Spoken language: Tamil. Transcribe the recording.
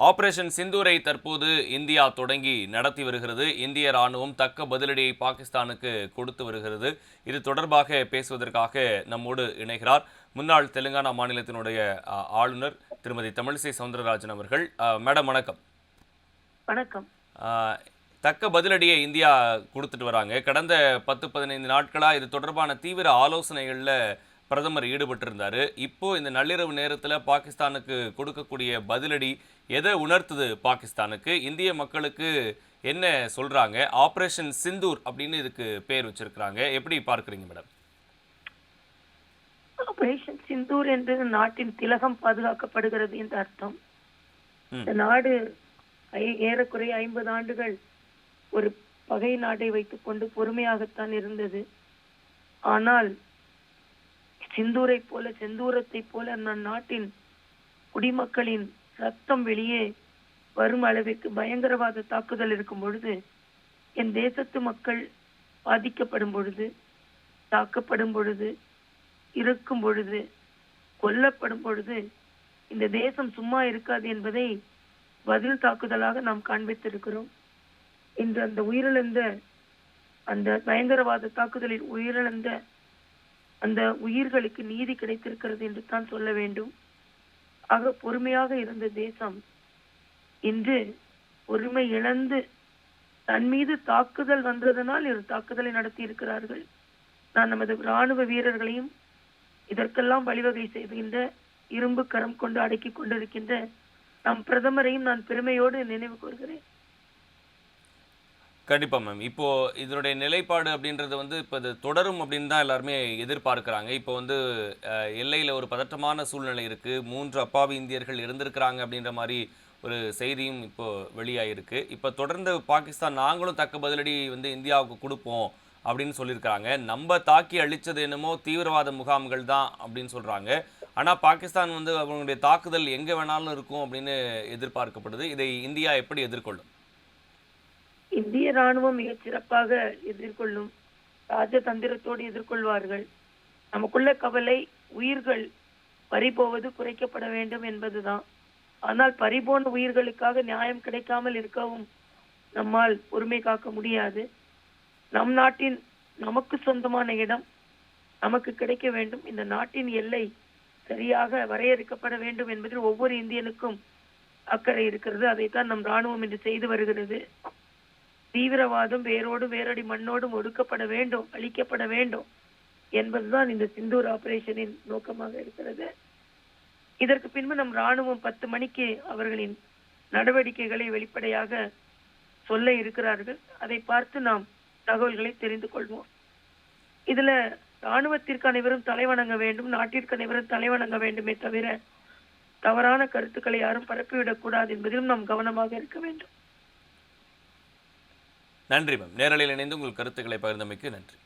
ஆபரேஷன் சிந்தூரை தற்போது இந்தியா தொடங்கி நடத்தி வருகிறது. இந்திய ராணுவம் தக்க பதிலடியை பாகிஸ்தானுக்கு கொடுத்து வருகிறது. இது தொடர்பாக பேசுவதற்காக நம்மோடு இணைகிறார் முன்னாள் தெலுங்கானா மாநிலத்தினுடைய ஆளுநர் திருமதி தமிழிசை சவுந்தரராஜன் அவர்கள். மேடம் வணக்கம். வணக்கம். தக்க பதிலடியை இந்தியா கொடுத்துட்டு வராங்க. கடந்த 10-15 நாட்களா இது தொடர்பான தீவிர ஆலோசனைகளில் பிரதமர் ஈடுபட்டிருந்தாரு. இப்போ இந்த நள்ளிரவு நேரத்தில் பாகிஸ்தானுக்கு கொடுக்கக்கூடிய பதிலடி எதை உணர்த்துது? பாகிஸ்தானுக்கு இந்திய மக்களுக்கு என்ன சொல்றாங்க? ஆபரேஷன் சிந்தூர் அப்படின்னு இதுக்கு பேர் வச்சிருக்கிறாங்க. எப்படி பார்க்குறீங்க மேடம்? ஆபரேஷன் சிந்தூர் என்று நாட்டின் திலகம் பாதுகாக்கப்படுகிறது என்று அர்த்தம். இந்த நாடு ஏறக்குறைய 50 ஆண்டுகள் ஒரு பகை நாட்டை வைத்துக் கொண்டு பொறுமையாகத்தான் இருந்தது. ஆனால் சிந்தூரை போல செந்தூரத்தை போல நாட்டின் குடிமக்களின் ரத்தம் வெளியே வரும் அளவிற்கு பயங்கரவாத தாக்குதல் இருக்கும் பொழுது, என் தேசத்து மக்கள் பாதிக்கப்படும் பொழுது, தாக்கப்படும் பொழுது, இருக்கும் பொழுது, கொல்லப்படும் பொழுது இந்த தேசம் சும்மா இருக்காது என்பதை பதில் தாக்குதலாக நாம் காண்பித்திருக்கிறோம். இன்று அந்த உயிரிழந்த அந்த பயங்கரவாத தாக்குதலில் உயிரிழந்த அந்த உயிர்களுக்கு நீதி கிடைத்திருக்கிறது என்று தான் சொல்ல வேண்டும். ஆக பொறுமையாக இருந்த தேசம் இன்று பொறுமை இழந்து தன் மீது தாக்குதல் வந்ததனால் இரு தாக்குதலை நடத்தி இருக்கிறார்கள். நான் நமது இராணுவ வீரர்களையும் இதற்கெல்லாம் வழிவகை செய்கின்ற இரும்பு கரம் கொண்டு அடக்கி கொண்டிருக்கின்ற நம் பிரதமரையும் நான் பெருமையோடு நினைவு கூறுகிறேன். கண்டிப்பா மேம். இப்போ இதனுடைய நிலைப்பாடு அப்படின்றது இப்போ இது தொடரும் அப்படின்னு தான் எல்லாருமே எதிர்பார்க்கிறாங்க. இப்போ எல்லையில் ஒரு பதட்டமான சூழ்நிலை இருக்கு. 3 அப்பாவி இந்தியர்கள் இருந்திருக்கிறாங்க அப்படின்ற மாதிரி ஒரு செய்தியும் இப்போ வெளியாயிருக்கு. இப்போ தொடர்ந்து பாகிஸ்தான் நாங்களும் தக்க பதிலடி இந்தியாவுக்கு கொடுப்போம் அப்படின்னு சொல்லியிருக்கிறாங்க. நம்ம தாக்கி அழிச்சது என்னமோ தீவிரவாத முகாம்கள் தான் அப்படின்னு சொல்றாங்க. ஆனால் பாகிஸ்தான் அவங்களுடைய தாக்குதல் எங்கே வேணாலும் இருக்கும் அப்படின்னு எதிர்பார்க்கப்படுது. இதை இந்தியா எப்படி எதிர்கொள்ளும்? இந்திய ராணுவம் மிகச் சிறப்பாக எதிர்கொள்ளும். ராஜதந்திரத்தோடு எதிர்கொள்வார்கள். நமக்குள்ள கவலை உயிர்கள் பறிபோவது குறைக்கப்பட வேண்டும் என்பதுதான். ஆனால் பறிபோன உயிர்களுக்காக நியாயம் கிடைக்காமல் இருக்கவும் நம்மால் பொறுமை காக்க முடியாது. நம் நாட்டின் நமக்கு சொந்தமான இடம் நமக்கு கிடைக்க வேண்டும். இந்த நாட்டின் எல்லை சரியாக வரையறுக்கப்பட வேண்டும் என்பதில் ஒவ்வொரு இந்தியனுக்கும் அக்கறை இருக்கிறது. அதைத்தான் நம் ராணுவம் இன்று செய்து வருகிறது. தீவிரவாதம் வேரோடு வேரடி மண்ணோடும் ஒடுக்கப்பட வேண்டும், அழிக்கப்பட வேண்டும் என்பதுதான் இந்த சிந்தூர் ஆபரேஷனின் நோக்கமாக இருக்கிறது. இதற்கு பின்பு நம் ராணுவம் 10 மணிக்கு அவர்களின் நடவடிக்கைகளை வெளிப்படையாக சொல்ல இருக்கிறார்கள். அதை பார்த்து நாம் தகவல்களை தெரிந்து கொள்வோம். இதுல ராணுவத்திற்கு அனைவரும் தலைவணங்க வேண்டும், நாட்டிற்கு அனைவரும் தலைவணங்க வேண்டுமே தவிர தவறான கருத்துக்களை யாரும் பரப்பிவிடக் கூடாது என்பதிலும் நாம் கவனமாக இருக்க வேண்டும். நன்றி மேம். நேரலையில் இணைந்து உங்கள் கருத்துக்களை பகிர்ந்தமைக்கு நன்றி.